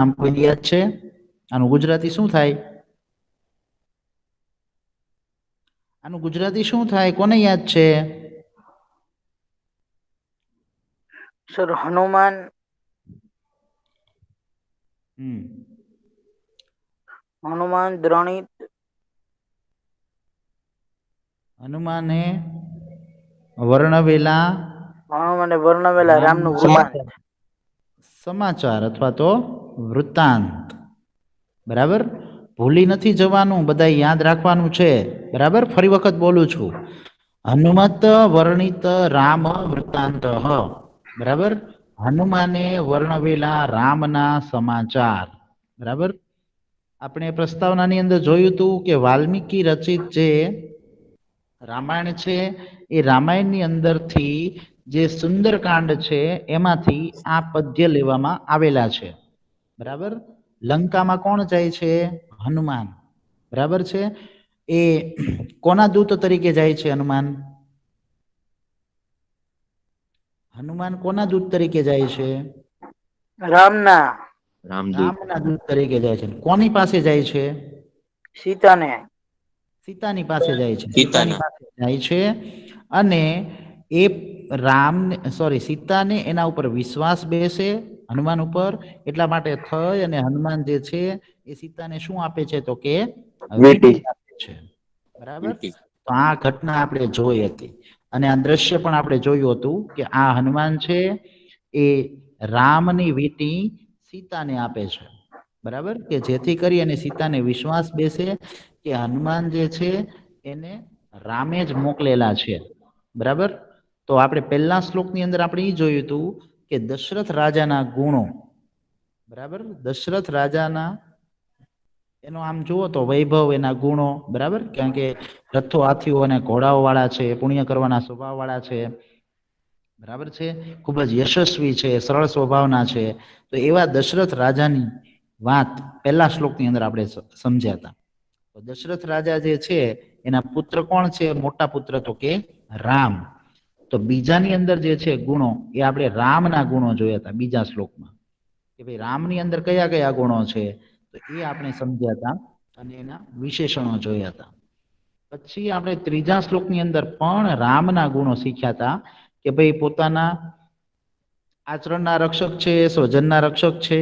નામ કોઈ યાદ છે? આનું ગુજરાતી શું થાય? આનું ગુજરાતી શું થાય? કોને યાદ છે? સર હનુમાન. હનુમાન દ્રણિત. હનુમાને વર્ણવેલા હનુમાને વર્ણવેલા રામનું વૃતાંત. સમાચાર અથવા તો વૃત્તાંત. બરાબર, ભૂલી નથી જવાનું, બધા યાદ રાખવાનું છે. બરાબર, ફરી વખત બોલું છું. હનુમત વર્ણિત રામ વૃત્તાંત. બરાબર, હનુમાને વર્ણવેલા રામના સમાચાર. બરાબર, આપણે પ્રસ્તાવનાની અંદર જોયું હતું કે વાલ્મીકી રચિત જે રામાયણ છે એ રામાયણની અંદરથી જે સુંદરકાંડ છે એમાંથી આ પદ્ય લેવામાં આવેલા છે. બરાબર, લંકામાં કોણ જાય છે? હનુમાન. બરાબર છે, એ કોના દૂત તરીકે જાય છે? હનુમાન હનુમાન કોના દૂત તરીકે જાય છે? રામના. રામદૂત. રામના દૂત તરીકે જાય છે. કોની પાસે જાય છે? સીતાને. સીતાની પાસે જાય છે. સીતાની પિતાના. પાસે જાય છે અને એ સીતાને એના ઉપર વિશ્વાસ બેસે, હનુમાન ઉપર, એટલા માટે થઈ અને હનુમાન જે છે એ સીતાને શું આપે છે? તો કે બેટી. વીંટી આપે છે. બરાબર, બેટી. તો આ ઘટના આપણે જોઈ હતી અને આ દ્રશ્ય પણ આપણે જોયું હતું કે આ હનુમાન છે એ રામની વીંટી સીતાને આપે છે. બરાબર, કે જેથી કરી અને સીતાને વિશ્વાસ બેસે કે હનુમાન જે છે એને રામે જ મોકલેલા છે. બરાબર, તો આપણે પહેલા શ્લોકની અંદર આપણે એ જોયું હતું કે દશરથ રાજાના ગુણો. બરાબર, દશરથ રાજાના એનો આમ જુઓ તો વૈભવ, એના ગુણો. બરાબર, કારણ કે રથો, હાથીઓ અને ઘોડાઓ વાળા છે, પુણ્ય કરવાના સ્વભાવ વાળા છે. બરાબર છે, ખૂબ જ યશસ્વી છે, સરળ સ્વભાવના છે. તો એવા દશરથ રાજાની વાત પહેલા શ્લોકની અંદર આપણે સમજ્યા હતા. તો દશરથ રાજા જે છે એના પુત્ર કોણ છે? મોટા પુત્ર તો કે રામ. તો બીજાની અંદર જે છે ગુણો, એ આપણે રામના ગુણો જોયા હતા બીજા શ્લોકમાં, કે ભાઈ રામની અંદર કયા કયા ગુણો છે, તો એ આપણે સમજ્યા હતા અને એના વિશેષણો જોયા હતા. પછી આપણે ત્રીજા શ્લોકની અંદર પણ રામના ગુણો શીખ્યા હતા કે ભાઈ પોતાના આચરણના રક્ષક છે, સ્વજનના રક્ષક છે,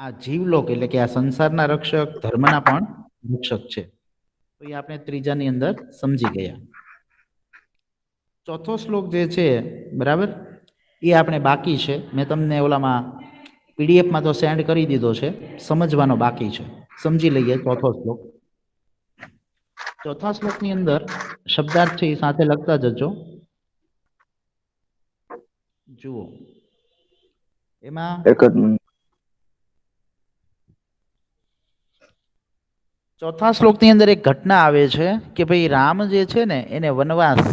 આ જીવલોક એટલે કે આ સંસારના રક્ષક, ધર્મના પણ રક્ષક છે. તો એ આપણે ત્રીજાની અંદર સમજી ગયા. ચોથો શ્લોક જે છે, બરાબર, એ આપણે બાકી છે. મેં તમને ઓલામાં પીડીએફમાં તો સેન્ડ કરી દીધો છે, સમજવાનો બાકી છે. સમજી લઈએ ચોથો શ્લોક. ચોથા શ્લોકની અંદર શબ્દાર્થ છે એ સાથે લખતા જજો. જુઓ, એમાં એક જ મિનિટ. ચોથા શ્લોકની અંદર એક ઘટના આવે છે કે ભાઈ રામ જે છે ને એને વનવાસ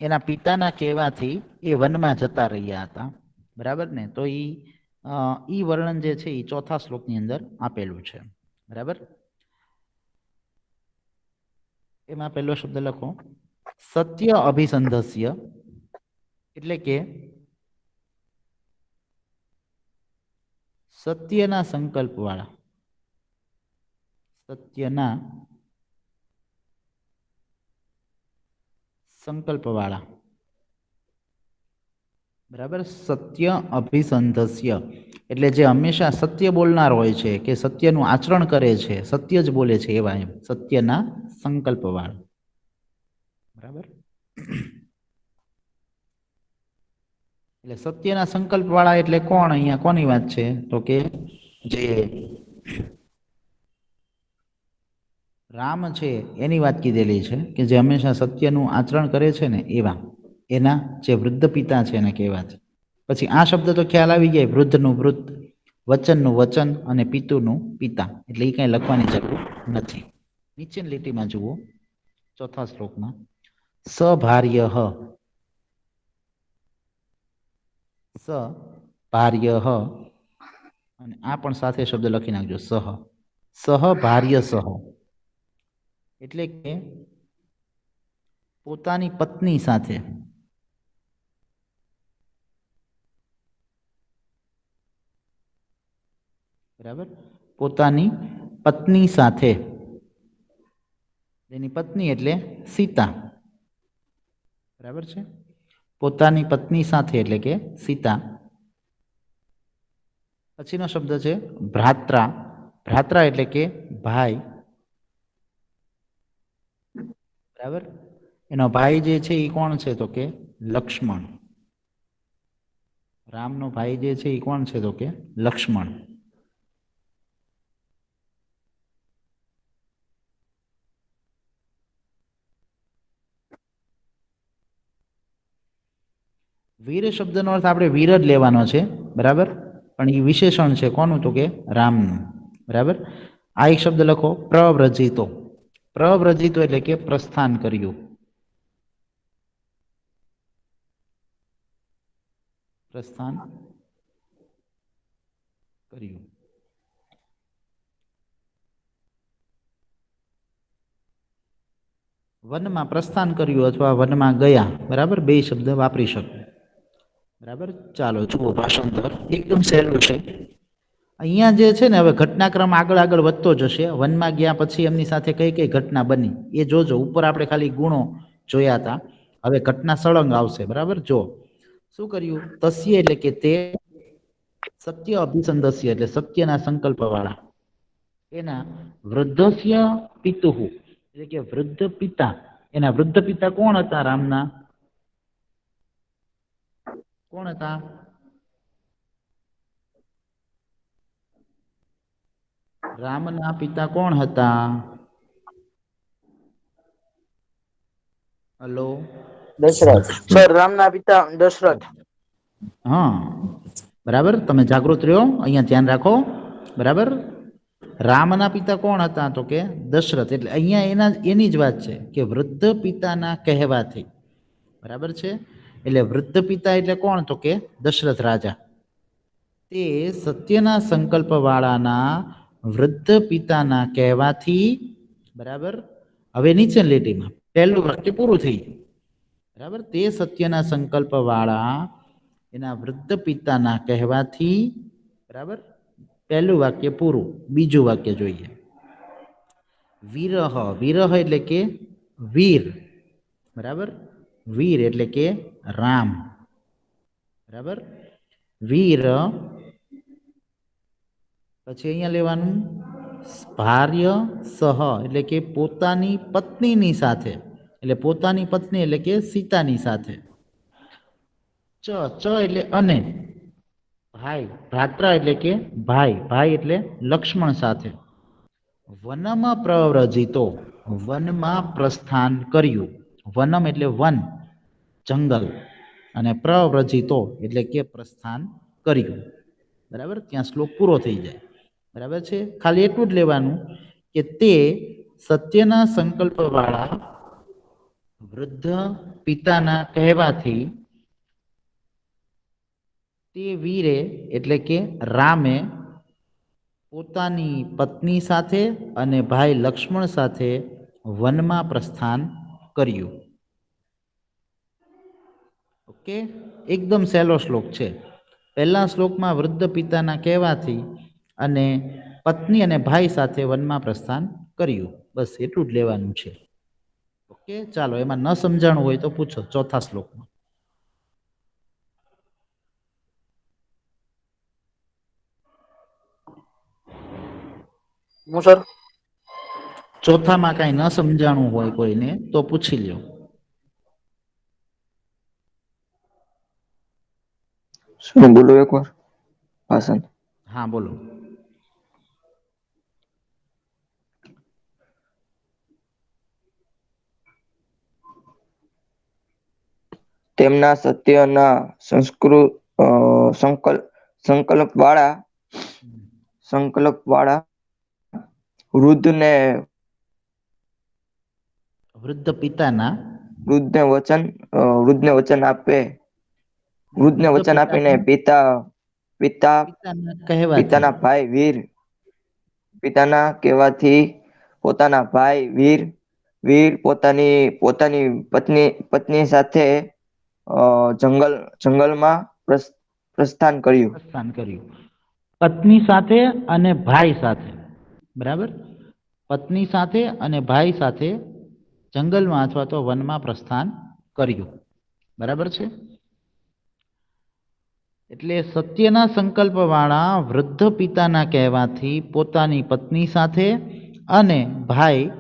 એના પિતાના કહેવાથી એ વનમાં જતા રહ્યા હતા. બરાબર ને, તો ઈ વર્ણન જે છે એ ચોથા શ્લોકની અંદર આપેલું છે. બરાબર, એમાં પહેલો શબ્દ લખો સત્ય અભિસંધસ્ય, એટલે કે સત્યના સંકલ્પ વાળા. સત્યના સંકલ્પ વાળા. બરાબર, સત્ય અભિસંધસ્ય એટલે જે હંમેશા સત્ય બોલનાર હોય છે, કે સત્યનું આચરણ કરે છે, સત્ય જ બોલે છે, એવા એમ સત્યના સંકલ્પ વાળા. બરાબર, એટલે સત્યના સંકલ્પ વાળા એટલે કોણ? અહીંયા કોની વાત છે? તો કે જે રામ છે એની વાત કીધેલી છે, કે જે હંમેશા સત્યનું આચરણ કરે છે ને એવા, એના જે વૃદ્ધ પિતા છે એને કહેવા છે. પછી આ શબ્દ તો ખ્યાલ આવી ગયા, વૃદ્ધનું વૃદ્ધ, વચનનું વચન અને પિતુનું પિતા, એટલે એ કઈ લખવાની જરૂર નથી. નીચેની લીટીમાં જુઓ, ચોથા શ્લોકમાં સભાર્ય સભાર્ય, અને આ પણ સાથે શબ્દ લખી નાખજો, સહભાર્ય સહ, એટલે કે પોતાની પત્ની સાથે. બરાબર, પોતાની પત્ની સાથે, એની પત્ની એટલે સીતા, બરાબર છે, પોતાની પત્ની સાથે એટલે કે સીતા. પછીનો શબ્દ છે ભ્રાત્રા. ભ્રાત્રા એટલે કે ભાઈ, બરાબર. એનો ભાઈ જે છે એ કોણ છે તો કે લક્ષ્મણ. રામનો ભાઈ જે છે એ કોણ છે તો કે લક્ષ્મણ. વીર શબ્દનો અર્થ આપણે વીર જ લેવાનો છે, બરાબર, પણ એ વિશેષણ છે કોનું તો કે રામનું, બરાબર. આ એક શબ્દ લખો પ્રવ્રજિતો. પ્રવ્રજિતો એટલે કે પ્રસ્થાન કર્યું, પ્રસ્થાન કર્યું. વનમાં પ્રસ્થાન કર્યું અથવા વનમાં ગયા, બરાબર, બે શબ્દ વાપરી શકો, બરાબર. ચાલો જુઓ ભાષાંતર, એકદમ સહેલું છે. અહીંયા જે છે ને હવે ઘટનાક્રમ આગળ આગળ વધતો જશે. વનમાં ગયા પછી એમની સાથે કઈ કઈ ઘટના બની એ જોજો. ઉપર આપણે ખાલી ગુણો જોયા હતા, હવે ઘટના સળંગ આવશે, બરાબર. જો શું કર્યું, તસ્ય એટલે કે તે, સત્ય અભિસંદસ્ય એટલે સત્યના સંકલ્પ વાળા, એના વૃદ્ધસ્ય પિતુહુ એટલે કે વૃદ્ધ પિતા. એના વૃદ્ધ પિતા કોણ હતા રામના? કોણ હતા? રામના પિતા કોણ હતા? હલો, દશરથ. સર, રામના પિતા દશરથ. હા, બરાબર. તમે જાગૃત રહ્યો, અહીંયા ધ્યાન રાખો, બરાબર. રામના પિતા કોણ હતા તો કે દશરથ. એટલે અહીંયા એની જ વાત છે કે વૃદ્ધ પિતાના કહેવાથી, બરાબર છે. એટલે વૃદ્ધ પિતા એટલે કોણ તો કે દશરથ રાજા. તે સત્યના સંકલ્પ વાળાના વૃદ્ધ પિતાના કહેવાથી, બરાબર. હવે નીચે લીટીમાં પહેલું વાક્ય પૂરું થઈ ગયું, બરાબર. તે સત્યના સંકલ્પ વાળા એના વૃદ્ધ પિતાના કહેવાથી, બરાબર. પહેલું વાક્ય પૂરું. બીજું વાક્ય જોઈએ. વિરહ. વિરહ એટલે કે વીર, બરાબર. વીર એટલે કે રામ, બરાબર. વીર પછી અહીંયા લેવાનું ભાર્ય સહ એટલે કે પોતાની પત્નીની સાથે, એટલે પોતાની પત્ની એટલે કે સીતાની સાથે. ચ એટલે અને, ભાઈ. ભ્રાત્રા એટલે કે ભાઈ. ભાઈ એટલે લક્ષ્મણ સાથે. વનમાં પ્રવ્રજિતો, વનમાં પ્રસ્થાન કર્યું. વનમ એટલે વન, જંગલ, અને પ્રવ્રજિતો એટલે કે પ્રસ્થાન કર્યું, બરાબર. ત્યાં શ્લોક પૂરો થઈ જાય, બરાબર છે. ખાલી એટલું જ લેવાનું કે તે સત્યના સંકલ્પ વાળા વૃદ્ધ પિતાના કહેવાથી તે વીરે એટલે કે રામે પોતાની પત્ની સાથે અને ભાઈ લક્ષ્મણ સાથે વનમાં પ્રસ્થાન કર્યું. ઓકે, એકદમ સહેલો શ્લોક છે. પહેલા શ્લોકમાં વૃદ્ધ પિતાના કહેવાથી અને પત્ની અને ભાઈ સાથે વનમાં પ્રસ્થાન કર્યું, બસ એટલું જ લેવાનું છે. ઓકે, ચાલો એમાં ન સમજાણું હોય તો પૂછો ચોથા શ્લોકમાં. હું સર? ચોથામાં કાંઈ ન સમજાણું હોય કોઈને તો પૂછી લ્યો. શું બોલો એકવાર ભાષણ? હા બોલો. તેમના સત્યના સંકલ્પ વાળા વૃદ્ધને વૃદ્ધ પિતાના વૃદ્ધને વચન આપીને પિતાના કહેવાથી પિતાના ભાઈ વીર પિતાના કહેવાથી પોતાના ભાઈ વીર પોતાની પત્ની સાથે જંગલમાં પ્રસ્થાન કર્યું. પ્રસ્થાન કર્યું. પત્ની સાથે અને ભાઈ સાથે, બરાબર, પત્ની સાથે અને ભાઈ સાથે જંગલમાં અથવા તો વનમાં પ્રસ્થાન કર્યું, બરાબર છે. એટલે સત્યના સંકલ્પવાળા વૃદ્ધ પિતાના કહેવાથી પોતાની પત્ની સાથે અને ભાઈ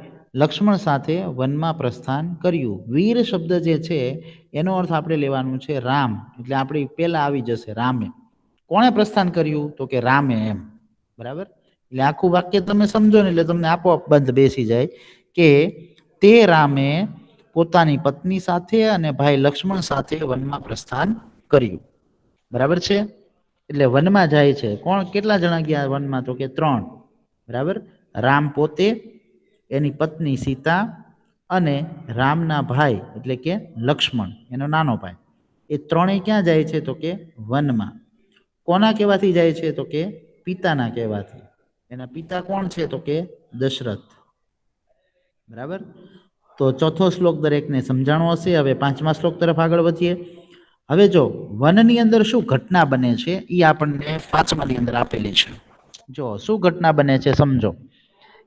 લક્ષ્મણ સાથે વનમાં પ્રસ્થાન કર્યું. વીર શબ્દ જે છે એનો અર્થ આપણે લેવાનું છે રામ, એટલે આપણી પહેલા આવી જશે રામે. કોણે પ્રસ્થાન કર્યું? તો કે રામે, એમ, બરાબર. એટલે આખું વાક્ય તમે સમજો ને એટલે તમને આપોઆપ બંધ બેસી જાય કે તે રામે પોતાની પત્ની સાથે અને ભાઈ લક્ષ્મણ સાથે વનમાં પ્રસ્થાન કર્યું, બરાબર છે. એટલે વનમાં જાય છે કોણ? કેટલા જણા ગયા વનમાં? તો કે 3, બરાબર. રામ પોતે, એની પત્ની સીતા અને રામના ભાઈ એટલે કે લક્ષ્મણ, એનો નાનો ભાઈ. એ ત્રણેય ક્યાં જાય છે? તો કે વનમાં. કોના કહેવાથી જાય છે? તો કે પિતાના કહેવાથી. એના પિતા કોણ છે? તો કે દશરથ, બરાબર. તો ચોથો શ્લોક દરેકને સમજાણો હશે. હવે 5મા શ્લોક તરફ આગળ વધીએ. હવે જો વનની અંદર શું ઘટના બને છે એ આપણને 5માની અંદર આપેલી છે. જો શું ઘટના બને છે સમજો.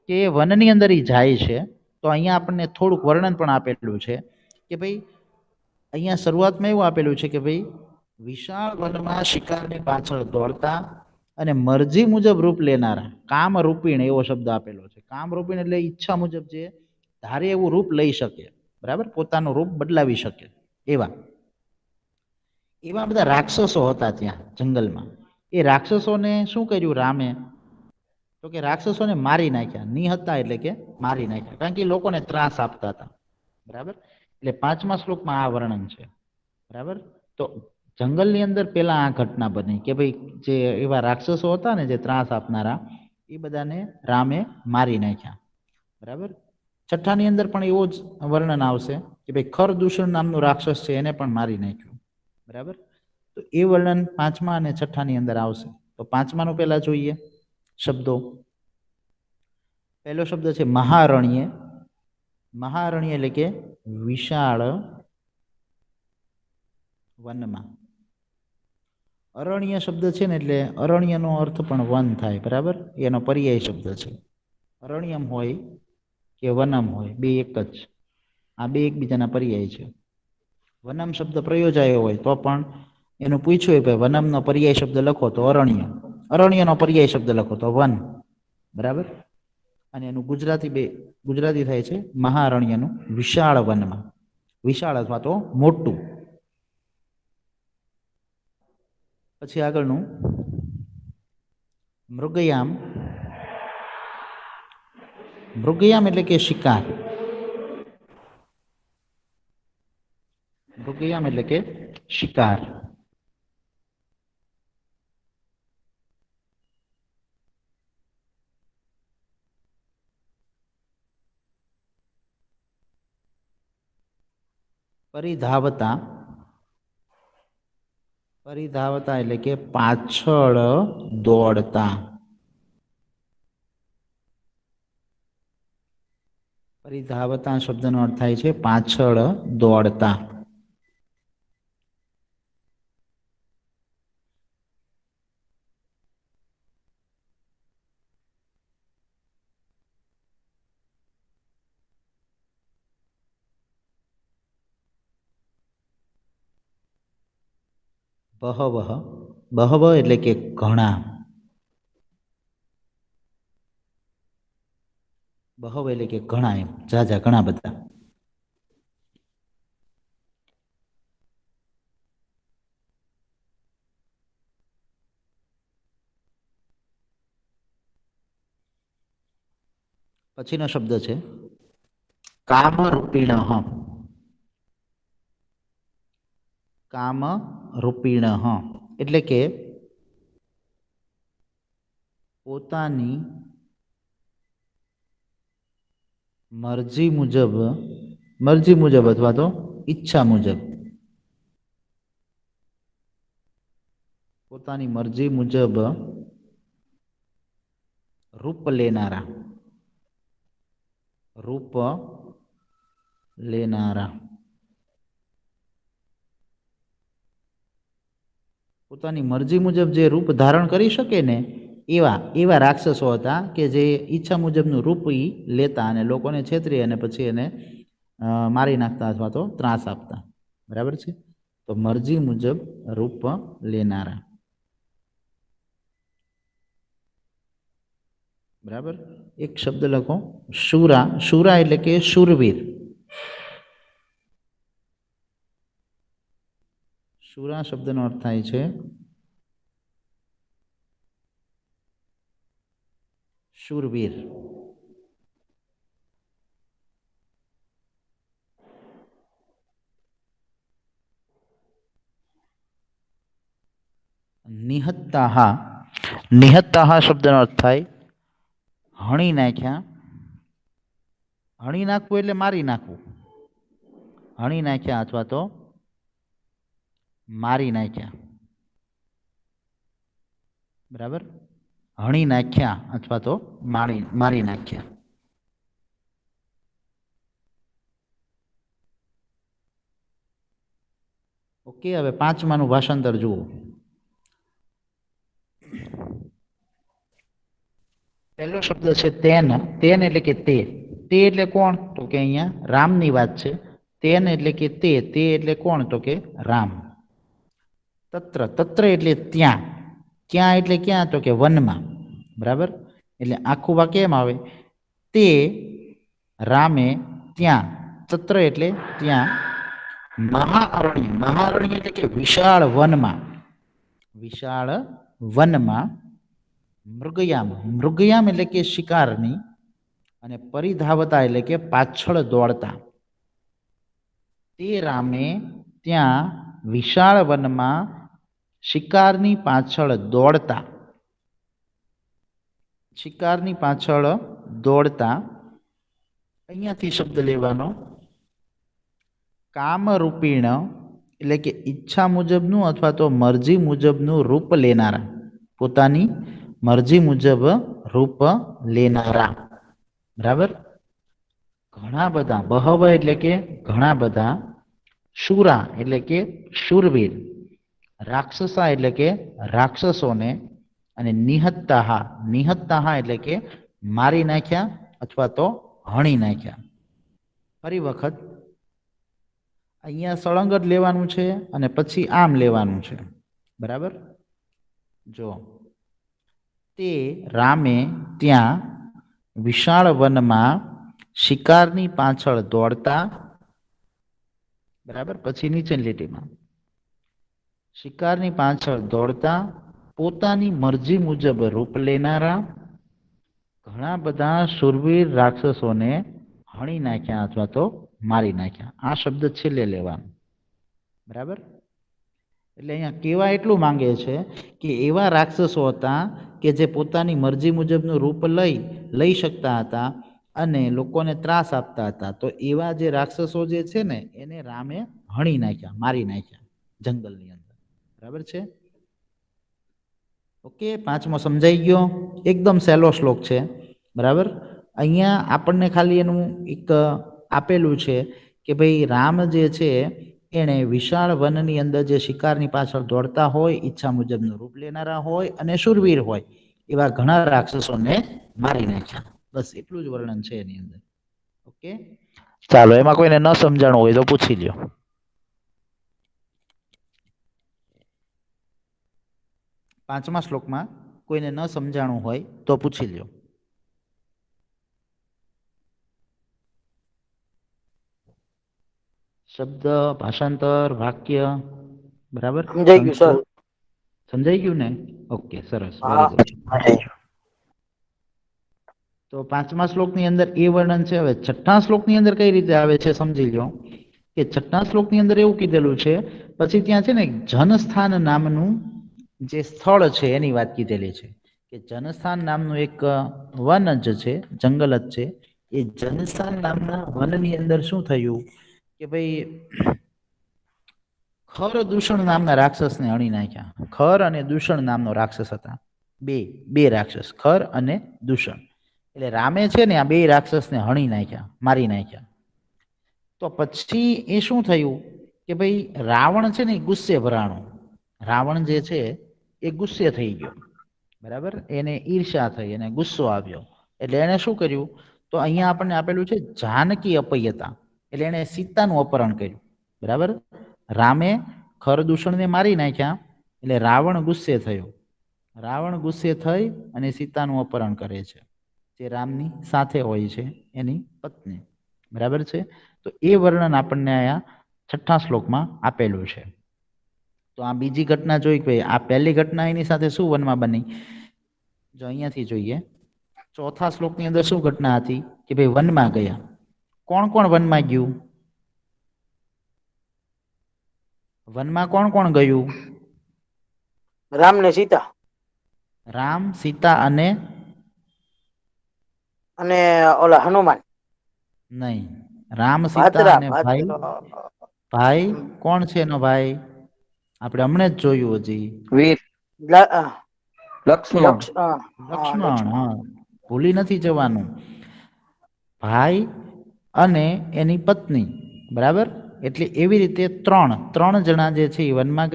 કે વનની અંદર એ જાય છે તો અહીંયા આપણને થોડુંક વર્ણન પણ આપેલું છે કે ભાઈ અહીંયા શરૂઆતમાં એવું આપેલું છે કે ભાઈ વિશાળ વનમાં શિકારની પાછળ દોડતા અને મરજી મુજબ રૂપ લેનારા, કામરૂપીણ એવો શબ્દ આપેલો છે. કામરૂપીણ એટલે ઈચ્છા મુજબ જે ધારે એવું રૂપ લઈ શકે, બરાબર, પોતાનું રૂપ બદલાવી શકે એવા બધા રાક્ષસો હતા ત્યાં જંગલમાં. એ રાક્ષસોને શું કર્યું રામે? તો કે રાક્ષસોને મારી નાખ્યા. નિહતા એટલે કે મારી નાખ્યા, કારણ કે એ લોકોને ત્રાસ આપતા હતા, બરાબર. એટલે 5મા શ્લોકમાં આ વર્ણન છે, બરાબર. તો જંગલની અંદર પેલા આ ઘટના બની કે ભાઈ જે એવા રાક્ષસો હતા ને જે ત્રાસ આપનારા, એ બધાને રામે મારી નાખ્યા, બરાબર. છઠ્ઠાની અંદર પણ એવું જ વર્ણન આવશે કે ભાઈ ખરદૂષણ નામનું રાક્ષસ છે એને પણ મારી નાખ્યું, બરાબર. તો એ વર્ણન 5મા અને 6ઠ્ઠાની અંદર આવશે. તો 5માનું પહેલા જોઈએ શબ્દો. પહેલો શબ્દ છે મહારણ્ય. મહારણ્ય એટલે કે વિશાળ વનમાં. અરણ્ય શબ્દ છે ને એટલે અરણ્યનો અર્થ પણ વન થાય, બરાબર. એનો પર્યાય શબ્દ છે. અરણ્યમ હોય કે વનમ હોય, બે એક જ. આ બે એકબીજાના પર્યાય છે. વનમ શબ્દ પ્રયોજાયો હોય તો પણ એનું પૂછ્યું હોય વનમનો પર્યાય શબ્દ લખો તો અરણ્ય, અરણ્યનો પર્યાય શબ્દ લખો તો વન, બરાબર. અને એનું ગુજરાતી થાય છે મહારણ્યનું વિશાળ વનમાં. વિશાળ અથવા તો મોટું. પછી આગળનું મૃગયામ. મૃગયામ એટલે કે શિકાર. મૃગયામ એટલે કે શિકાર. પરિધાવતા. પરિધાવતા એટલે કે પાછળ દોડતા. પરિધાવતા શબ્દનો અર્થ થાય છે પાછળ દોડતા. બહવઃ. બહવ એટલે કે ઘણા. બહવ એટલે કે ઘણા, એમ ઝાઝા, ઘણા બધા. પછીનો શબ્દ છે કામરૂપિણ. કામરૂપિણ એટલે કે પોતાની મરજી મુજબ અથવા તો ઈચ્છા મુજબ, પોતાની મરજી મુજબ રૂપ લેનારા. રૂપ લેનારા. પોતાની મરજી મુજબ જે રૂપ ધારણ કરી શકે ને એવા એવા રાક્ષસો હતા કે જે ઈચ્છા મુજબનું રૂપ ઈ લેતા અને લોકોને છેતરી અને પછી એને મારી નાખતા અથવા તો ત્રાસ આપતા. બરાબર છે? તો મરજી મુજબ રૂપ લેનારા. બરાબર? એક શબ્દ લખો, શુરા. શુરા એટલે કે શૂરવીર. શુરા શબ્દનો અર્થ થાય છે શૂરવીર. નિહત્તાહા. નિહત્તાહા શબ્દનો અર્થ થાય હણી નાખ્યા. હણી નાખવું એટલે મારી નાખવું. હણી નાખ્યા અથવા તો મારી નાખ્યા. બરાબર? હણી નાખ્યા અથવા તો મારી નાખ્યા. ઓકે, હવે પાંચમાનું ભાષાંતર જુઓ. પહેલો શબ્દ છે તેન. તેન એટલે કે તે. તે એટલે કોણ? તો કે અહીંયા રામની વાત છે. તેન એટલે કે તે. તે એટલે કોણ? તો કે રામ. તત્ર. તત્ર એટલે ત્યાં. ક્યાં એટલે ક્યાં? તો કે વનમાં. બરાબર? એટલે આખું વાક્ય કેમ આવે? તે રામે ત્યાં. તત્ર એટલે ત્યાં. મહાઅરણ્ય. મહાઅરણ્ય એટલે કે વિશાળ વનમાં. વિશાળ વનમાં. મૃગયામ. મૃગયામ એટલે કે શિકારની. અને પરિધાવતા એટલે કે પાછળ દોડતા. તે રામે ત્યાં વિશાળ વનમાં શિકારની પાછળ દોડતા. શિકારની પાછળ દોડતા. અહીંયાથી શબ્દ લેવાનો કામરૂપીણ એટલે કે ઈચ્છા મુજબનું અથવા તો મરજી મુજબનું રૂપ લેનારા. પોતાની મરજી મુજબ રૂપ લેનારા. બરાબર? ઘણા બધા. બહવ એટલે કે ઘણા બધા. શુરા એટલે કે શૂરવીર. રાક્ષસા એટલે કે રાક્ષસોને. અને નિહત્તાહા. નિહત્તાહા એટલે કે મારી નાખ્યા અથવા તો હણી નાખ્યા. ફરી વખત અહીંયા સળંગત લેવાનું છે અને પછી આમ લેવાનું છે. બરાબર? જો તે રામે ત્યાં વિશાળ વનમાં શિકારની પાછળ દોડતા. બરાબર? પછી નીચેની લીટીમાં શિકારની પાછળ દોડતા પોતાની મરજી મુજબ રૂપ લેનારા ઘણા બધા શૂરવીર રાક્ષસોને હણી નાખ્યા અથવા તો મારી નાખ્યા. આ શબ્દ છેલ્લે લેવાનો. બરાબર? એટલે અહીંયા કેવા એટલું માંગે છે કે એવા રાક્ષસો હતા કે જે પોતાની મરજી મુજબનું રૂપ લઈ શકતા હતા અને લોકોને ત્રાસ આપતા હતા. તો એવા જે રાક્ષસો જે છે ને એને રામે હણી નાખ્યા, મારી નાખ્યા જંગલની અંદર. બરાબર છે? ઓકે, પાંચમો સમજાઈ ગયો? એકદમ સહેલો શ્લોક છે. બરાબર? અહીંયા આપણને ખાલી એનું એક આપેલું છે કે ભાઈ રામ જે છે એણે વિશાળ વનની અંદર જે શિકારની પાછળ દોડતા હોય, ઈચ્છા મુજબનું રૂપ લેનારા હોય અને શૂરવીર હોય એવા ઘણા રાક્ષસોને મારી નાખ્યા. બસ એટલું જ વર્ણન છે એની અંદર. ઓકે, ચાલો, એમાં કોઈને ન સમજાણું હોય તો પૂછી લ્યો. પાંચમા શ્લોકમાં કોઈને ન સમજાણું હોય તો પૂછી લ્યો. શબ્દ, ભાષાંતર, વાક્ય. બરાબર? સમજાઈ ગયું સર. સમજાઈ ગયું ને? ઓકે, સરસ. હા, વેરી ગુડ. સમજાઈ ગયું. તો પાંચમા શ્લોકની અંદર એ વર્ણન છે. હવે છઠ્ઠા શ્લોકની અંદર કઈ રીતે આવે છે સમજી લો. કે છઠ્ઠા શ્લોકની અંદર એવું કીધેલું છે, પછી ત્યાં છે ને જનસ્થાન નામનું જે સ્થળ છે એની વાત કીધેલી છે કે જનસ્થાન નામનું એક વન જ છે, જંગલ જ છે. એ જનસ્થાન નામના વનની અંદર શું થયું કે ભાઈ ખર દૂષણ નામના રાક્ષસને હણી નાખ્યા. ખર અને દૂષણ નામનો રાક્ષસ હતા. બે રાક્ષસ, ખર અને દૂષણ. એટલે રામે છે ને આ બે રાક્ષસને હણી નાખ્યા, મારી નાખ્યા. તો પછી એ શું થયું કે ભાઈ રાવણ છે ને એ ગુસ્સે ભરાણો. રાવણ જે છે એ ગુસ્સે થઈ ગયો. બરાબર, એને ઈર્ષ્યા થઈ, એને ગુસ્સો આવ્યો, એટલે એને શું કર્યું, તો અહીંયા આપણને આપેલું છે જાનકી અપયતા, એટલે એને સીતાનું અપહરણ કર્યું. બરાબર, રામે ખરદૂષણને મારી નાખ્યા, એટલે રાવણ ગુસ્સે થયો. રાવણ ગુસ્સે થઈ અને સીતાનું અપહરણ કરે છે, જે રામની સાથે હોય છે એની પત્ની. બરાબર છે, તો એ વર્ણન આપણને અહીંયા 6થા શ્લોકમાં આપેલું છે. તો આ બીજી ઘટના જોઈ કે આ પહેલી ઘટના એની સાથે શું વનમાં બની, જો અહીંયાથી જોઈએ 4થા શ્લોકની અંદર શું ઘટના હતી કે ભાઈ વનમાં ગયા. કોણ કોણ વનમાં ગયું? વનમાં કોણ કોણ ગયું? રામ ને સીતા. રામ, સીતા અને અને ઓલા હનુમાન. નહીં, રામ, સીતા ભાદ્રા અને ભાઈ. ભાઈ કોણ છે એનો ભાઈ? આપણે હમણાં જ જોયું હજી, વીર, લક્ષ્મણ. લક્ષ્મણ. હા, ભૂલી નથી જવાનું. ભાઈ અને એની પત્ની. બરાબર, એટલે એવી રીતે ત્રણ જણા જે છે એ વનમાં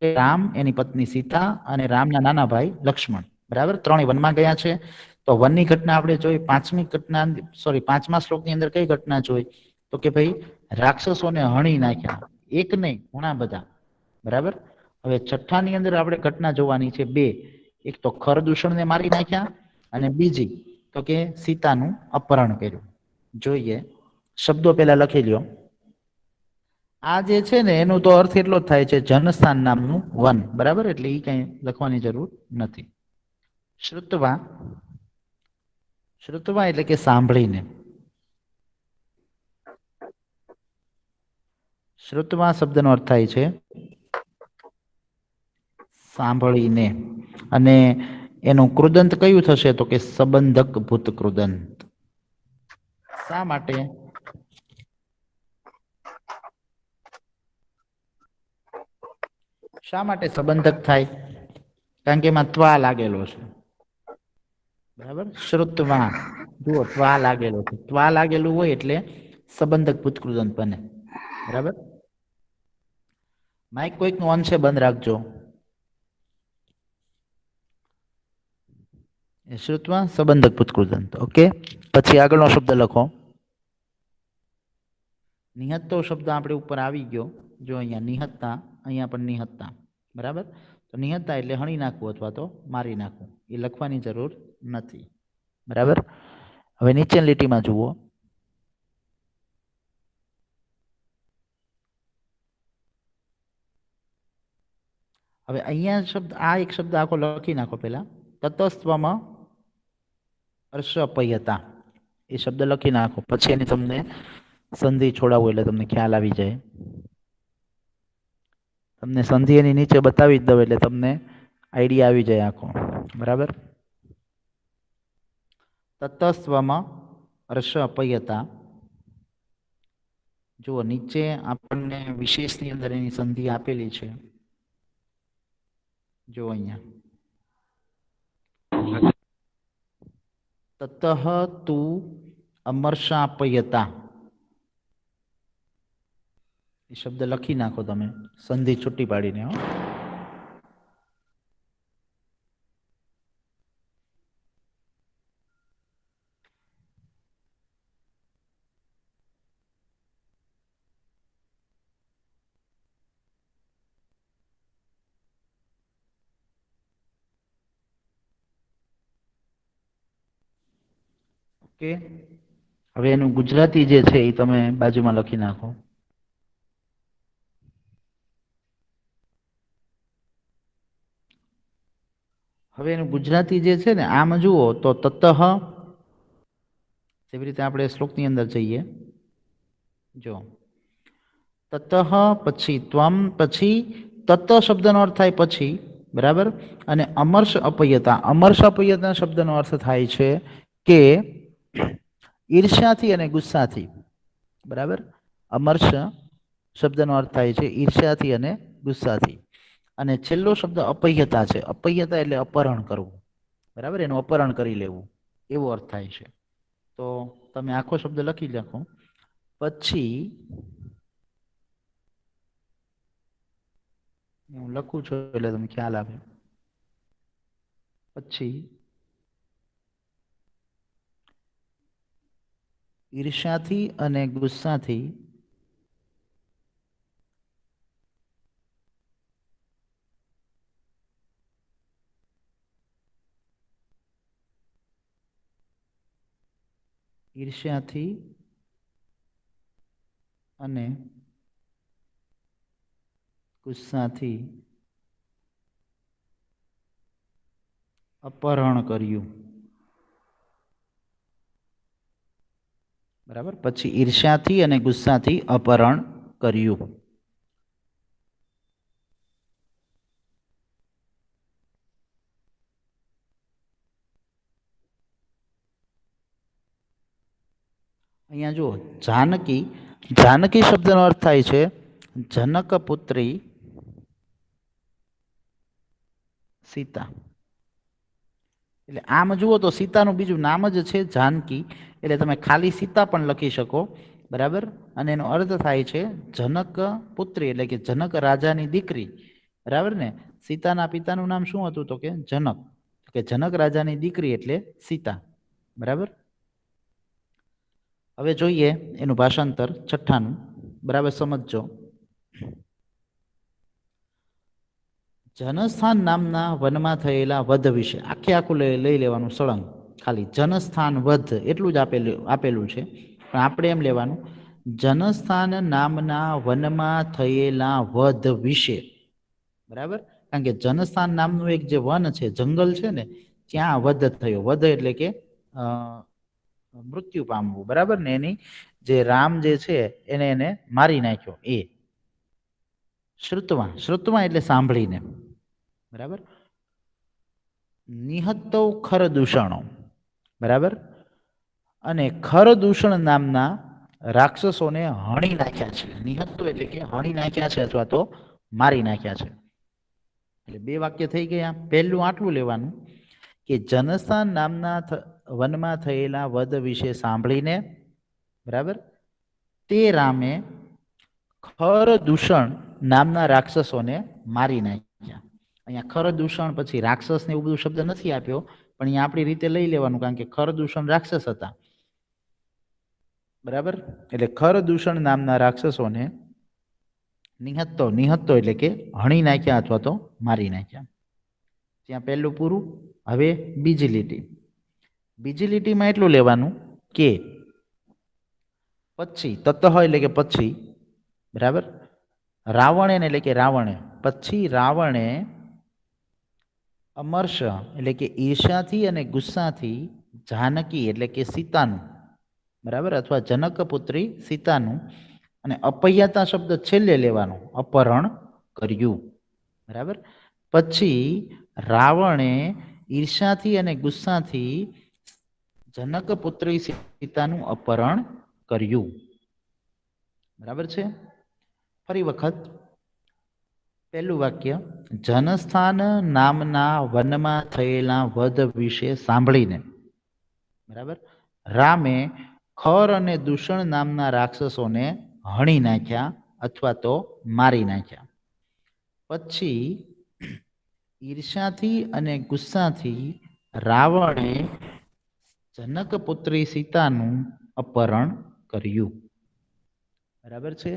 રામ, એની પત્ની સીતા અને રામના નાના ભાઈ લક્ષ્મણ. બરાબર, ત્રણેય વનમાં ગયા છે. તો વનની ઘટના આપણે જોઈ. પાંચમા શ્લોકની અંદર કઈ ઘટના જોઈ, તો કે ભાઈ રાક્ષસોને હણી નાખ્યા, એક નહીં ઘણા બધા. બરાબર, હવે 6ઠાની અંદર આપણે ઘટના જોવાની છે બે. એક તો ખરદૂષણને મારી નાખ્યા અને બીજી તો કે સીતાનું અપહરણ કર્યું. જોઈએ, શબ્દો પેલા લખી લ્યો. આ જે છે ને એનો તો અર્થ એટલો જ થાય છે જનસ્થાન નામનું વન. બરાબર, એટલે એ કઈ લખવાની જરૂર નથી. શ્રુતવા, શ્રુતવા એટલે કે સાંભળીને. શ્રુતવા શબ્દનો અર્થ થાય છે સાંભળીને. અને એનું કૃદંત કયું થશે, તો કે સંબંધક ભૂત કૃદંત. શા માટે? શા માટે સંબંધક થાય? કારણ કે એમાં ત્વા લાગેલો છે. બરાબર, શ્રુતવા, જુઓ ત્વા લાગેલો છે. ત્વા લાગેલું હોય એટલે સંબંધક ભૂત કૃદંત બને. બરાબર, માઇક કોઈકનું અંશે બંધ રાખજો. શ્રુતવા સંબંધક ભૂત કૃદંત. ઓકે, પછી આગળનો શબ્દ લખો. નિહત્તો શબ્દ આપણે ઉપર આવી ગયો. જો અહીંયા નિહત્તા, અહીંયા પણ નિહત્તા. બરાબર, તો નિહત્તા એટલે હણી નાખવું અથવા તો મારી નાખવું. એ લખવાની જરૂર નથી. બરાબર, હવે નીચેની લીટીમાં જુઓ. હવે અહીંયા શબ્દ, આ એક શબ્દ આખો લખી નાખો પેલા. તતસ્ત્વમાં અર્ષપયતા, એ શબ્દ લખી નાખો, પછી એની તમને સંધિ છોડાવવું એટલે તમને ખ્યાલ આવી જાય. તમને સંધિ એની નીચે બતાવી જ દઉં એટલે તમને આઈડિયા આવી જાય આખો. બરાબર, તતસ્વમાં અર્ષપયતા. જુઓ નીચે આપણને વિશેષની અંદર એની સંધિ આપેલી છે. જો અહીંયા તતઃ તું અમર્ષાપયતા, એ શબ્દ લખી નાખો તમે સંધિ છૂટી પાડીને. હો, ઓકે. હવે એનું ગુજરાતી જે છે એ તમે બાજુમાં લખી નાખો. હવે એનું ગુજરાતી જે છે ને, આમ જુઓ તો તતઃ, એવી રીતે આપણે શ્લોકની અંદર જઈએ. જો તતઃ પછી ત્વમ, પછી તત શબ્દનો અર્થ થાય પછી. બરાબર, અને અમર્ષ અપયતા, અમર્ષ અપયતા શબ્દનો અર્થ થાય છે કે ઈર્ષ્યાથી અને ગુસ્સાથી. બરાબર, અમર્ષ શબ્દનો અર્થ થાય છે ઈર્ષ્યાથી અને ગુસ્સાથી. અને છેલ્લો શબ્દ અપહ્યતા છે. અપહ્યતા એટલે અપહરણ કરવું. બરાબર, એનું અપહરણ કરી લેવું, એવો અર્થ થાય છે. તો તમે આખો શબ્દ લખી લખો. પછી હું લખું છું એટલે તમને ખ્યાલ આવે. પછી ઈર્ષ્યાથી અને ગુસ્સાથી ઈર્ષ્યાથી અને ગુસ્સાથી અપહરણ કર્યું. બરાબર. પછી ઈર્ષ્યાથી અને ગુસ્સાથી અપહરણ કર્યું. અહીંયા જુઓ, જાનકી, જાનકી શબ્દનો અર્થ થાય છે જનક પુત્રી સીતા. એટલે આમ જુઓ તો સીતાનું બીજું નામ જ છે જાનકી, એટલે તમે ખાલી સીતા પણ લખી શકો. બરાબર. અને એનો અર્થ થાય છે જનક પુત્રી, એટલે કે જનક રાજાની દીકરી. બરાબર ને. સીતાના પિતાનું નામ શું હતું? તો કે જનક, કે જનક રાજાની દીકરી એટલે સીતા. બરાબર. હવે જોઈએ એનું ભાષાંતર છઠ્ઠાનું. બરાબર સમજજો. જનસ્થાન નામના વનમાં થયેલા વધ વિશે આખે આખું લઈ લેવાનું સળંગ. ખાલી જનસ્થાન વધ એટલું જ આપેલું છે, પણ આપણે એમ લેવાનું જનસ્થાન નામના વનમાં થયેલા વધ વિશે. બરાબર. કારણ કે જનસ્થાન નામનું એક જે વન છે, જંગલ છે ને, ત્યાં વધ થયો. વધ એટલે કે મૃત્યુ પામવું. બરાબર ને. એની જે રામ જે છે એને મારી નાખ્યો. એ શ્રુતવા, શ્રુતવા એટલે સાંભળીને. બરાબર. નિહત્તૌ ખરદૂષણો. બરાબર. અને ખરદૂષણ નામના રાક્ષસોને હણી નાખ્યા છે. નિહત્તો એટલે કે હણી નાખ્યા છે અથવા તો મારી નાખ્યા છે. એટલે બે વાક્ય થઈ ગયા. પહેલું આટલું લેવાનું કે જનસ્થાન નામના વનમાં થયેલા વધ વિશે સાંભળીને, બરાબર, તે રામે ખરદૂષણ નામના રાક્ષસોને મારી નાખ્યા. અહીંયા ખરદૂષણ પછી રાક્ષસ ને એવું બધું શબ્દ નથી આપ્યો, પણ અહીંયા આપણી રીતે લઈ લેવાનું, કારણ કે ખરદૂષણ રાક્ષસ હતા. બરાબર. એટલે ખરદૂષણ નામના રાક્ષસોને નિહત્તો, નિહત્તો એટલે કે હણી નાખ્યા અથવા તો મારી નાખ્યા. ત્યાં પહેલું પૂરું. હવે બીજી લીટી. બીજી લીટીમાં એટલું લેવાનું કે પછી તતઃ એટલે કે પછી. બરાબર. રાવણે એટલે કે રાવણે, પછી રાવણે અમર્ષ એટલે કે ઈર્ષ્યાથી અને ગુસ્સાથી જાનકી એટલે કે સીતાનું, બરાબર, અથવા જનક પુત્રી સીતાનું, અને અપહ્યાતા શબ્દ છેલ્લે લેવાનું, અપહરણ કર્યું. બરાબર. પછી રાવણે ઈર્ષ્યાથી અને ગુસ્સાથી જનક પુત્રી સીતાનું અપહરણ કર્યું. બરાબર છે. ફરી વખત પહેલું વાક્ય, જનસ્થાન નામના વનમાં થયેલા વધ વિશે સાંભળીને, બરાબર, રામે ખર અને દૂષણ નામના રાક્ષસોને હણી નાખ્યા અથવા તો મારી નાખ્યા. પછી ઈર્ષ્યાથી અને ગુસ્સાથી રાવણે જનક પુત્રી સીતાનું અપહરણ કર્યું. બરાબર છે.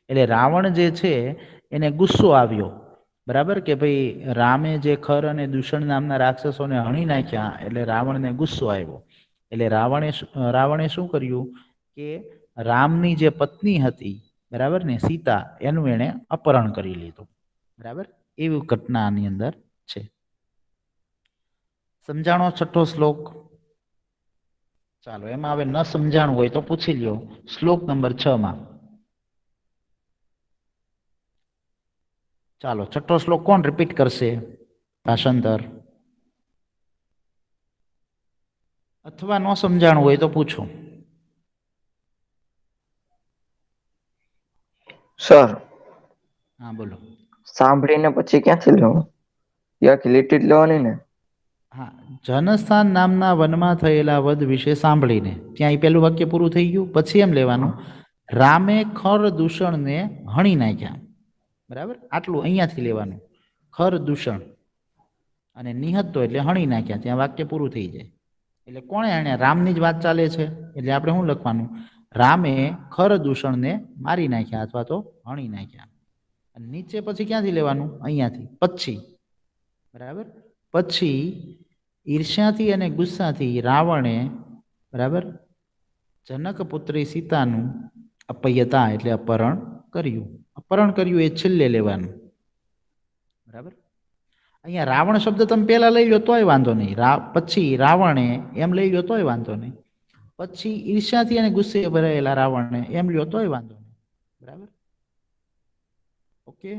એટલે રાવણ જે છે એને ગુસ્સો આવ્યો. બરાબર, કે ભાઈ રામે જે ખર અને દૂષણ નામના રાક્ષસોને હણી નાખ્યા, એટલે રાવણને ગુસ્સો આવ્યો. એટલે રાવણે શું કર્યું કે રામની જે પત્ની હતી, બરાબર ને, સીતા, એનું એને અપહરણ કરી લીધું. બરાબર. એવી ઘટના આની અંદર છે. સમજાણો છઠ્ઠો શ્લોક? ચાલો, એમાં હવે ન સમજાણું હોય તો પૂછી લ્યો. શ્લોક નંબર 6 માં. ચાલો, છઠ્ઠો શ્લોક કોણ રિપીટ કરશે? ભાષાંતર. અથવા ન સમજાણું હોય તો પૂછો. સર, હા બોલો. સાંભળીને પછી ક્યાંથી લેવું? ત્યાંથી લીટી જ લેવાની ને? હા, જનસ્થાન નામના વનમાં થયેલા વધ વિશે સાંભળીને, ત્યાં એ પેલું વાક્ય પૂરું થઈ ગયું. પછી એમ લેવાનું, રામે ખર દૂષણને હણી નાખ્યા. બરાબર. આટલું અહીંયાથી લેવાનું, ખર દૂષણ. અને નિહતો એટલે હણી નાખ્યા, ત્યાં વાક્ય પૂરું થઈ જાય. એટલે કોણે હણ્યા? રામની જ વાત ચાલે છે, એટલે આપણે શું લખવાનું? રામે ખર દૂષણને મારી નાખ્યા અથવા તો હણી નાખ્યા. અને નીચે પછી ક્યાંથી લેવાનું? અહીંયાથી પછી. બરાબર, પછી ઈર્ષ્યાથી અને ગુસ્સાથી રાવણે, બરાબર, જનક પુત્રી સીતાનું અપહ્યતા એટલે અપહરણ કર્યું. અપહરણ કર્યું એ છેલ્લે લેવાનું. બરાબર, અહીંયા રાવણ શબ્દ તમે પહેલા લઈ લો તોય વાંધો નહીં, પછી રાવણે એમ લઈ લો તોય વાંધો નહીં, પછી ઈર્ષ્યાથી અને ગુસ્સે ભરાયેલા રાવણને એમ લ્યો તોય વાંધો નહીં. બરાબર, ઓકે.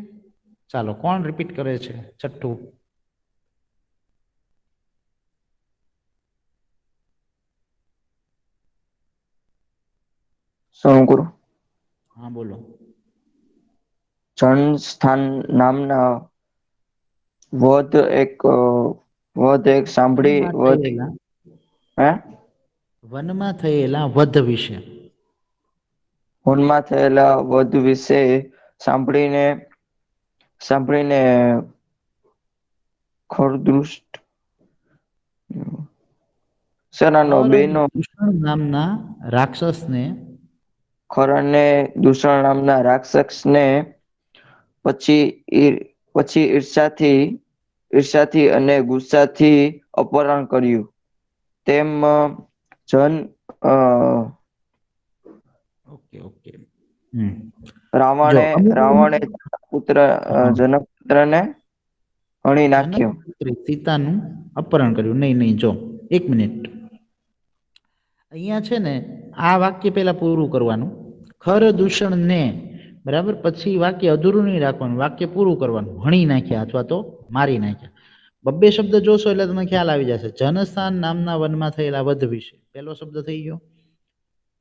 ચાલો, કોણ રિપીટ કરે છે? છઠ્ઠું. શું કરું? હા બોલો. જનસ્થાન નામના વધ એક સાંભળી વનમાં થયેલા વધ વિશે. વનમાં થયેલા વધ વિશે સાંભળીને ખરદૃષ્ટ સેનાનો બેનો દૂષણ નામના રાક્ષસને, ખર અને દૂષણ નામના રાક્ષસને પછી ઈર્ષ્યાથી અને ગુસ્સાથી અપહરણ કર્યું. તેમ ઓકે. રાવણે જનક પુત્રને હણી નાખ્યો. સીતાનું અપહરણ કર્યું. નહીં, જો એક મિનિટ. અહીંયા છે ને, આ વાક્ય પહેલા પૂરું કરવાનું. ખર દૂષણ ને, બરાબર, પછી વાક્ય અધૂરું નહીં રાખવાનું, વાક્ય પૂરું કરવાનું. હણી નાખ્યા અથવા તો મારી નાખ્યા. બબ્બે શબ્દ જોશો એટલે તમને ખ્યાલ આવી જશે. જનસ્થાન નામના વનમાં થયેલા વધ વિશે પહેલો શબ્દ થઈ ગયો.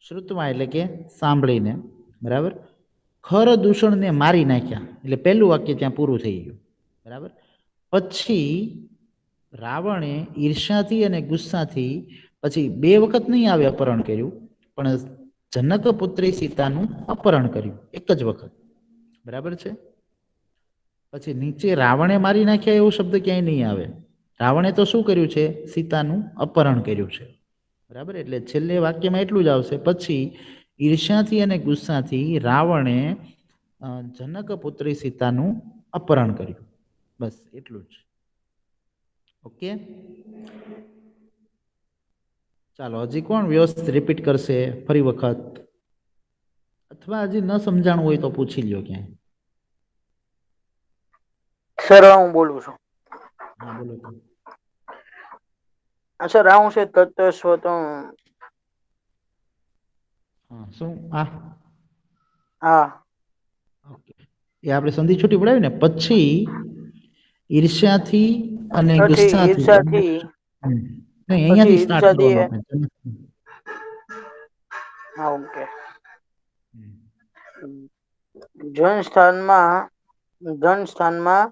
શ્રુતમાં એટલે કે સાંભળીને, બરાબર. ખર દૂષણને મારી નાખ્યા એટલે પહેલું વાક્ય ત્યાં પૂરું થઈ ગયું. બરાબર, પછી રાવણે ઈર્ષ્યાથી અને ગુસ્સાથી, પછી બે વખત નહીં આવે અપહરણ કર્યું, પણ જનક પુત્રી સીતાનું અપહરણ કર્યું એક જ વખત. બરાબર છે. પછી નીચે રાવણે મારી નાખ્યા એવો શબ્દ ક્યાંય નહીં આવે. રાવણે તો શું કર્યું છે? સીતાનું અપહરણ કર્યું છે. બરાબર, એટલે છેલ્લે વાક્યમાં એટલું જ આવશે. પછી ઈર્ષ્યાથી અને ગુસ્સાથી રાવણે જનક પુત્રી સીતાનું અપહરણ કર્યું. બસ એટલું જ. ઓકે, ચાલો, હજી કોણ વ્યવસ્થિત રિપીટ કરશે ફરી વખત? અથવા હજી ન સમજાણું હોય તો પૂછી લ્યો ક્યાંય. સર હું બોલું છું. હા બોલો. સર હું છે તત્વસ્વતમ. શું? હા, ઓકે. એ આપણે સંધિ છૂટી પડાવી ને. પછી ઈર્ષ્યાથી અને ગુસ્સાથી, નહીં અહીંયાથી સ્ટાર્ટ કરવાનું. હા, ઓકે. જનસ્થાનમાં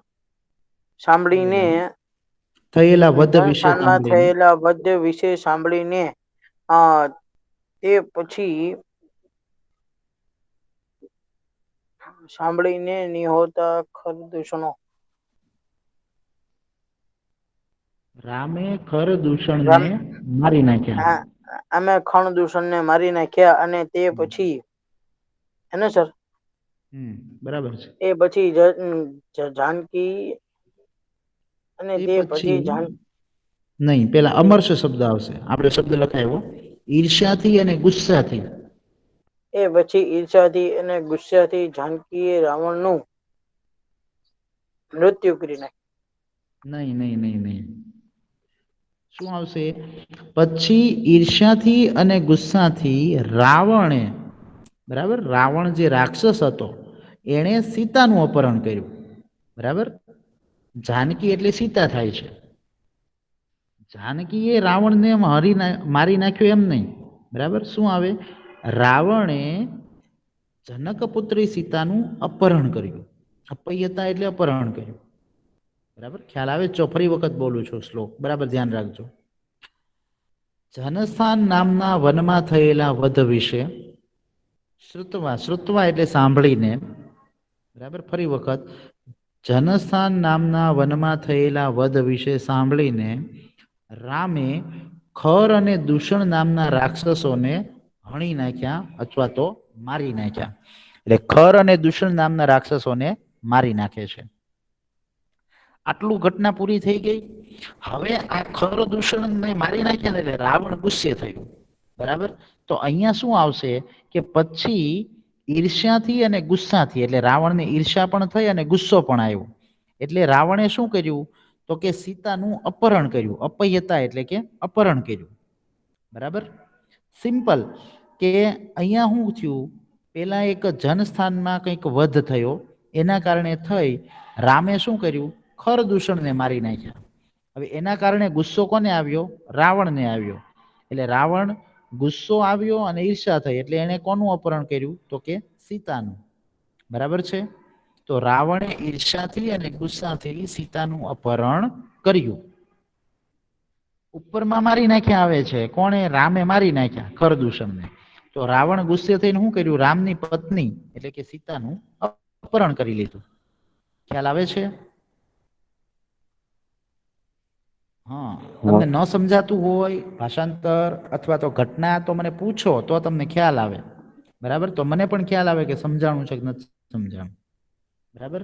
સાંભળીને થયેલા વધ વિશે સાંભળીને તે પછી નિહોતા ખરદૂષણો. રામે ખર દૂષણને મારી નાખ્યા. અમે ખણ દૂષણને મારી નાખ્યા અને તે પછી એને સર બરાબર છે. એ પછી જાનકી અને તે પછી નહીં, પેલા અમર્ષ શબ્દ આવશે. આપણે શબ્દ લખાયો ઈર્ષ્યાથી અને ગુસ્સાથી. એ પછી ઈર્ષ્યાથી અને ગુસ્સાથી જાનકીએ રાવણનું મૃત્યુ કરી નાખ્યું. નહીં. શું આવશે? પછી ઈર્ષ્યાથી અને ગુસ્સાથી રાવણે, બરાબર, રાવણ જે રાક્ષસ હતો એણે સીતાનું અપહરણ કર્યું. બરાબર, જાનકી એટલે સીતા થાય છે. જાનકીએ રાવણને મારી નાખ્યો એમ નહીં. બરાબર, શું આવે? રાવણે જનક પુત્રી સીતાનું અપહરણ કર્યું. અપહ્યતા એટલે અપહરણ કર્યું. બરાબર, ખ્યાલ આવે? ફરી વખત બોલું છું શ્લોક, બરાબર ધ્યાન રાખજો. જનસ્થાન નામના વનમાં થયેલા વધ વિશે શ્રુતવા એટલે સાંભળીને, બરાબર, ફરી વખત જનસ્થાન નામના વનમાં થયેલા વધ વિશે સાંભળીને રામે ખર અને દૂષણ નામના રાક્ષસોને હણી નાખ્યા અથવા તો મારી નાખ્યા. એટલે ખર અને દૂષણ નામના રાક્ષસોને મારી નાખે છે. આટલું ઘટના પૂરી થઈ ગઈ. હવે આ ખર દૂષણને મારી નાખ્યા ને એટલે રાવણ ગુસ્સે થયું. બરાબર. તો અહીંયા શું આવશે કે પછી ઈર્ષ્યાથી અને ગુસ્સાથી, એટલે રાવણને ઈર્ષ્યા પણ થઈ અને ગુસ્સો પણ આવ્યો. એટલે રાવણે શું કર્યું તો કે સીતાનું અપહરણ કર્યું. અપહ્યતા એટલે કે અપહરણ કર્યું. બરાબર. સિમ્પલ કે અહીંયા શું થયું, પેલા એક જનસ્થાનમાં કંઈક વધ થયો, એના કારણે થઈ રામે શું કર્યું, ખર દૂષણને મારી નાખ્યા. હવે એના કારણે ગુસ્સો કોને આવ્યો, રાવણને આવ્યો. એટલે રાવણ ગુસ્સો આવ્યો અને ઈર્ષા થઈ એટલે એને કોનું અપહરણ કર્યું તો કે સીતાનું. બરાબર છે. તો રાવણે ઈર્ષાથી અને ગુસ્સાથી સીતાનું અપહરણ કર્યું. ઉપરમાં મારી નાખ્યા આવે છે કોણે, રામે મારી નાખ્યા ખરદૂષણને. તો રાવણ ગુસ્સે થઈને શું કર્યું, રામની પત્ની એટલે કે સીતાનું અપહરણ કરી લીધું. ખ્યાલ આવે છે? હા, તમને ન સમજાતું હોય ભાષાંતર અથવા તો ઘટના તો મને પૂછો તો તમને ખ્યાલ આવે. બરાબર. તો મને પણ ખ્યાલ આવે કે સમજાણું છે કે નથી સમજાણું. બરાબર.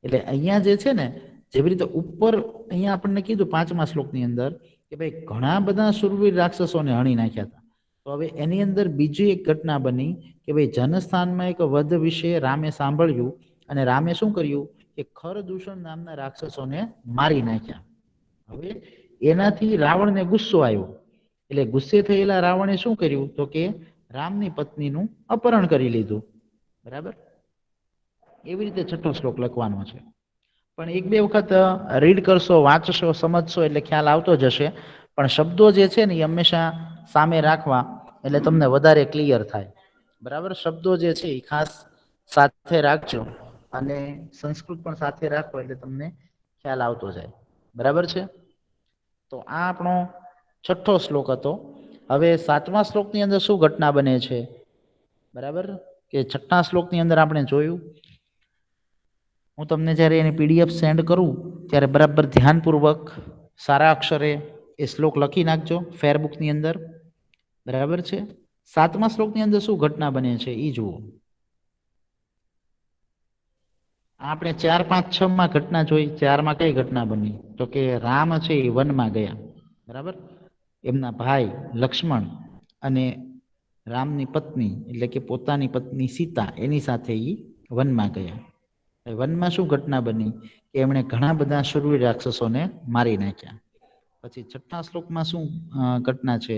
એટલે અહીંયા જે છે ને, જેવી રીતે ઉપર અહીંયા આપણને કીધું 5મા શ્લોકની અંદર કે ભાઈ ઘણા બધા શૂરવીર રાક્ષસોને હણી નાખ્યા હતા. તો હવે એની અંદર બીજી એક ઘટના બની કે ભાઈ જનસ્થાનમાં એક વધ વિશે રામે સાંભળ્યું અને રામે શું કર્યું કે ખરદૂષણ નામના રાક્ષસોને મારી નાખ્યા. હવે એનાથી રાવણને ગુસ્સો આવ્યો. એટલે ગુસ્સે થયેલા રાવણે શું કર્યું તો કે રામની પત્નીનું અપહરણ કરી લીધું. બરાબર. એવી રીતે 6થો શ્લોક લખવાનો છે. પણ એક બે વખત રીડ કરશો, વાંચશો, સમજશો એટલે ખ્યાલ આવતો જશે. પણ શબ્દો જે છે ને એ હંમેશા સામે રાખવા એટલે તમને વધારે ક્લિયર થાય. બરાબર. શબ્દો જે છે એ ખાસ સાથે રાખજો અને સંસ્કૃત પણ સાથે રાખો એટલે તમને ખ્યાલ આવતો જાય. બરાબર છે. તો આ આપણો 6થો શ્લોક હતો. હવે 7મા શ્લોકની અંદર શું ઘટના બને છે, બરાબર, કે 6થા શ્લોકની અંદર આપણે જોયું. હું તમને જ્યારે એની પીડીએફ સેન્ડ કરું ત્યારે બરાબર ધ્યાનપૂર્વક સારા અક્ષરે એ શ્લોક લખી નાખજો ફેરબુકની અંદર. બરાબર છે. 7મા શ્લોકની અંદર શું ઘટના બને છે એ જુઓ. આપણે 4, 5, 6માં ઘટના જોઈ. 4માં કઈ ઘટના બની તો કે રામ છે એ વનમાં ગયા. બરાબર. એમના ભાઈ લક્ષ્મણ અને રામની પત્ની એટલે કે પોતાની પત્ની સીતા એની સાથે એ વનમાં ગયા. વનમાં શું ઘટના બની કે એમણે ઘણા બધા શૂરવીર રાક્ષસોને મારી નાખ્યા. પછી 6થા શ્લોકમાં શું ઘટના છે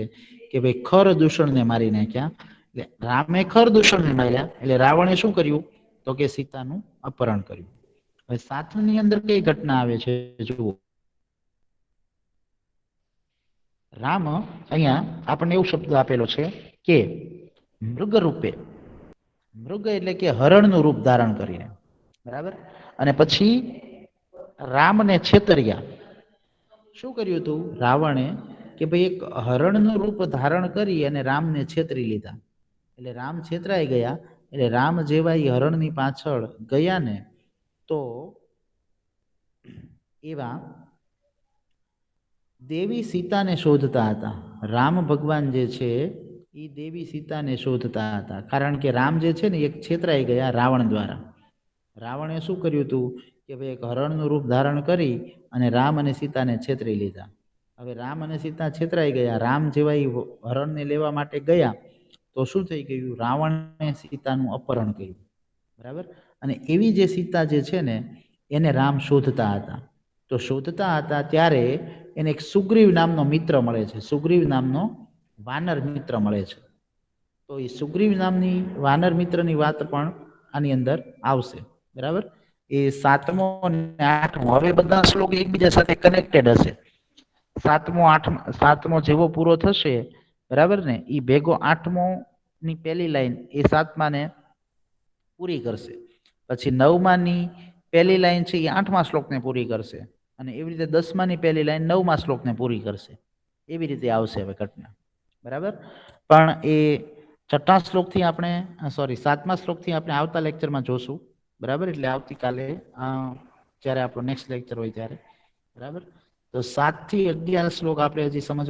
કે ભાઈ ખર દૂષણને મારી નાખ્યા. એટલે રામે ખર દૂષણને માર્યા એટલે રાવણે શું કર્યું તો કે સીતાનું અપહરણ કર્યું. હવે 7ની અંદર કઈ ઘટના આવે છે જુઓ. રામ અહીંયા આપણને એવું શબ્દ આપેલો છે કે મૃગ રૂપે, મૃગ એટલે કે હરણનું રૂપ ધારણ કરીને. બરાબર. અને પછી રામને છેતર્યા. શું કર્યું હતું રાવણે કે ભાઈ એક હરણનું રૂપ ધારણ કરી અને રામને છેતરી લીધા. એટલે રામ છેતરાઈ ગયા. એટલે રામ જેવા એ હરણની પાછળ ગયા ને તો એવા દેવી સીતાને શોધતા હતા. રામ ભગવાન જે છે એ દેવી સીતાને શોધતા હતા. કારણ કે રામ જે છે ને એક છેતરાઈ ગયા રાવણ દ્વારા. રાવણે શું કર્યું હતું કે ભાઈ એક હરણનું રૂપ ધારણ કરી અને રામ અને સીતાને છેતરી લીધા. હવે રામ અને સીતા છેતરાઈ ગયા. રામ જેવા એ હરણને લેવા માટે ગયા તો શું થઈ ગયું, રાવણે સીતાનું અપહરણ કર્યું. બરાબર. અને એવી જે સીતા જે છે ને એને રામ શોધતા હતા. તો શોધતા હતા ત્યારે એને એક સુગ્રીવ નામનો મિત્ર મળે છે. સુગ્રીવ નામનો વાનર મિત્ર મળે છે. તો એ સુગ્રીવ નામની વાનર મિત્રની વાત પણ આની અંદર આવશે. બરાબર. એ 7મો અને 8મો હવે બધા શ્લોક એકબીજા સાથે કનેક્ટેડ હશે. 7મો જેવો પૂરો થશે, બરાબર ને, એ ભેગો 8મો ની પહેલી લાઈન એ 7માને પૂરી કરશે. પછી 9માની પહેલી લાઈન છે એ 8મા શ્લોકને પૂરી કરશે અને એવી રીતે 10માની પહેલી લાઈન 9મા શ્લોકને પૂરી કરશે. એવી રીતે આવશે હવે ઘટના. બરાબર. પણ એ 6થા શ્લોકથી આપણે 7મા શ્લોકથી આપણે આવતા લેક્ચરમાં જોશું. બરાબર. એટલે આવતીકાલે જ્યારે આપણો નેક્સ્ટ લેક્ચર હોય ત્યારે. બરાબર, તો 7 થી 11 શ્લોક આપણે હજી સમજવા